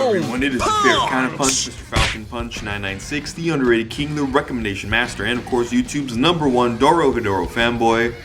everyone, it is your favorite kind of punch, MrFalconpunch 996, the underrated king, the recommendation master, and of course YouTube's #1 Dorohedoro fanboy,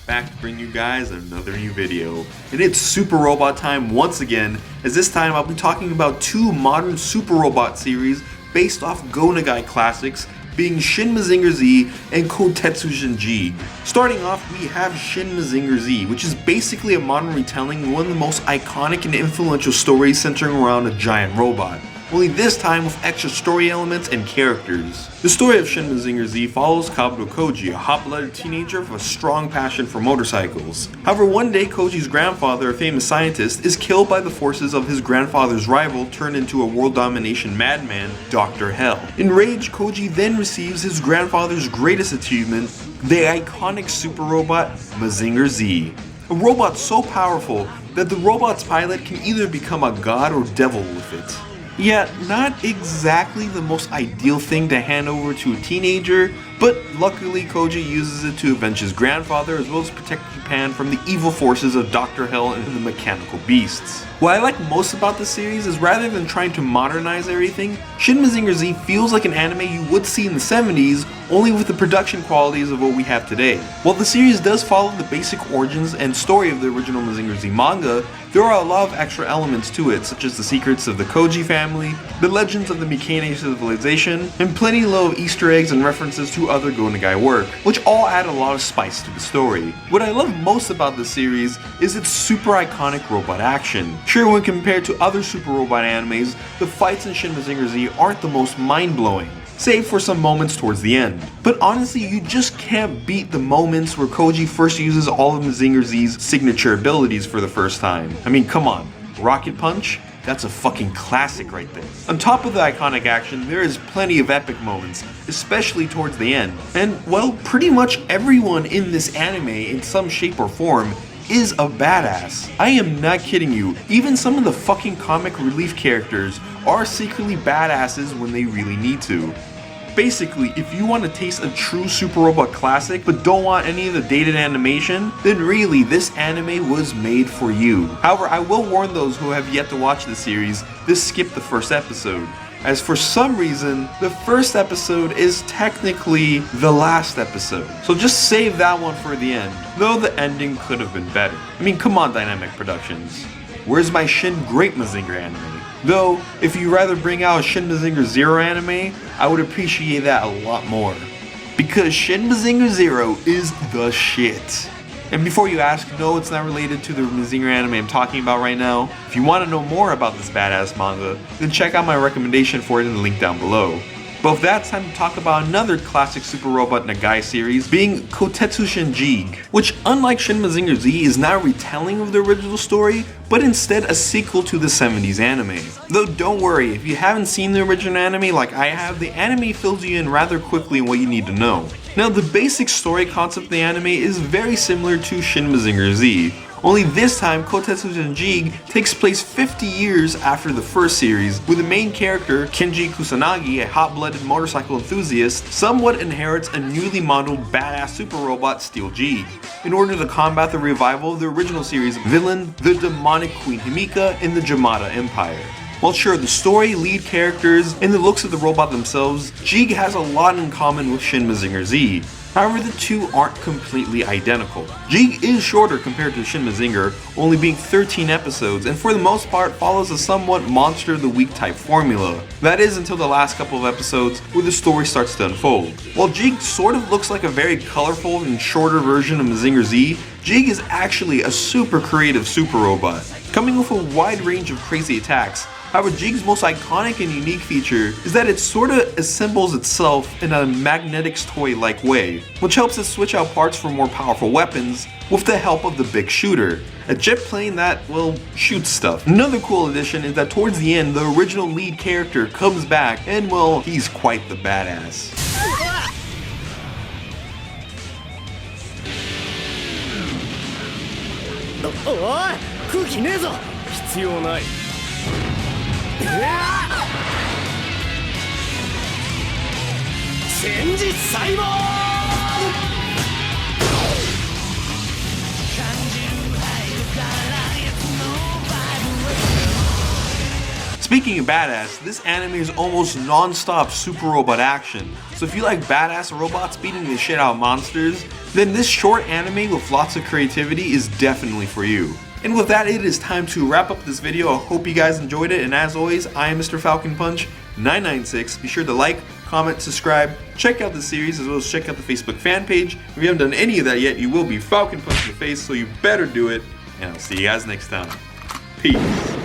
back to bring you guys another new video. And it's Super Robot time once again, as this time I'll be talking about two modern Super Robot series based off Go Nagai classics, being Shin Mazinger Z and Kotetsushin Jeeg. Starting off, we have Shin Mazinger Z, which is basically a modern retelling of one of the most iconic and influential stories centering around a giant robot, only this time with extra story elements and characters. The story of Shin Mazinger Z follows Kabuto Koji, a hot-blooded teenager with a strong passion for motorcycles. However, one day Koji's grandfather, a famous scientist, is killed by the forces of his grandfather's rival turned into a world domination madman, Dr.Hell. Enraged, Koji then receives his grandfather's greatest achievement, the iconic super robot Mazinger Z. A robot so powerful that the robot's pilot can either become a god or devil with it. Yeah, not exactly the most ideal thing to hand over to a teenager, but luckily Koji uses it to avenge his grandfather as well as protect Japan from the evil forces of Dr. Hell and the mechanical beasts. What I like most about the series is rather than trying to modernize everything, Shin Mazinger Z feels like an anime you would see in the 70s, only with the production qualities of what we have today. While the series does follow the basic origins and story of the original Mazinger Z manga, there are a lot of extra elements to it, such as the secrets of the Koji family, the legends of the Mikane civilization, and plenty of Easter eggs and references to other Go Nagai work, which all add a lot of spice to the story. What I love most about this series is its super iconic robot action. Sure, when compared to other super robot animes, the fights in Shin Mazinger Z aren't the most mind-blowing, save for some moments towards the end. But honestly, you just can't beat the moments where Koji first uses all of Mazinger Z's signature abilities for the first time. I mean, come on, Rocket Punch? That's a fucking classic right there. On top of the iconic action, there is plenty of epic moments, especially towards the end. And well, pretty much everyone in this anime in some shape or form is a badass. I am not kidding you, even some of the fucking comic relief characters are secretly badasses when they really need to. Basically, if you want to taste a true Super Robot classic but don't want any of the dated animation, then really this anime was made for you. However, I will warn those who have yet to watch the series to skip the first episode, as for some reason, the first episode is technically the last episode. So just save that one for the end, though the ending could have been better. I mean, come on, Dynamic Productions. Where's my Shin Great Mazinger anime? Though, if you rather bring out a Shin Mazinger Zero anime, I would appreciate that a lot more. Because Shin Mazinger Zero is the shit. And before you ask, no, it's not related to the Mazinger anime I'm talking about right now. If you want to know more about this badass manga, then check out my recommendation for it in the link down below. But with that, it's time to talk about another classic Super Robot Nagai series, being Kotetsushin Jeeg, which unlike Shin Mazinger Z is not a retelling of the original story, but instead a sequel to the 70s anime. Though don't worry, if you haven't seen the original anime like I have, the anime fills you in rather quickly on what you need to know. Now, the basic story concept of the anime is very similar to Shin Mazinger Z, only this time Kotetsushin Jeeg takes place 50 years after the first series, with the main character, Kenji Kusanagi, a hot-blooded motorcycle enthusiast, somewhat inherits a newly modeled badass super robot Steel Jeeg, in order to combat the revival of the original series villain, the demonic Queen Himika in the Jamada Empire. While sure, the story, lead characters, and the looks of the robot themselves, Jeeg has a lot in common with Shin Mazinger Z. However, the two aren't completely identical. Jeeg is shorter compared to Shin Mazinger, only being 13 episodes, and for the most part follows a somewhat Monster of the Week type formula. That is until the last couple of episodes where the story starts to unfold. While Jeeg sort of looks like a very colorful and shorter version of Mazinger Z, Jeeg is actually a super creative super robot, coming with a wide range of crazy attacks. However, Jeeg's most iconic and unique feature is that it sorta assembles itself in a magnetics toy-like way, which helps it switch out parts for more powerful weapons with the help of the big shooter, a jet plane that, well, shoots stuff. Another cool addition is that towards the end, the original lead character comes back and, well, he's quite the badass. Speaking of badass, this anime is almost non-stop super robot action. So if you like badass robots beating the shit out of monsters, then this short anime with lots of creativity is definitely for you. And with that, it is time to wrap up this video. I hope you guys enjoyed it, and as always, I am MrFalconpunch 996. Be sure to like, comment, subscribe, check out the series, as well as check out the Facebook fan page. If you haven't done any of that yet, you will be Falcon punched in the face, so you better do it. And I'll see you guys next time. Peace.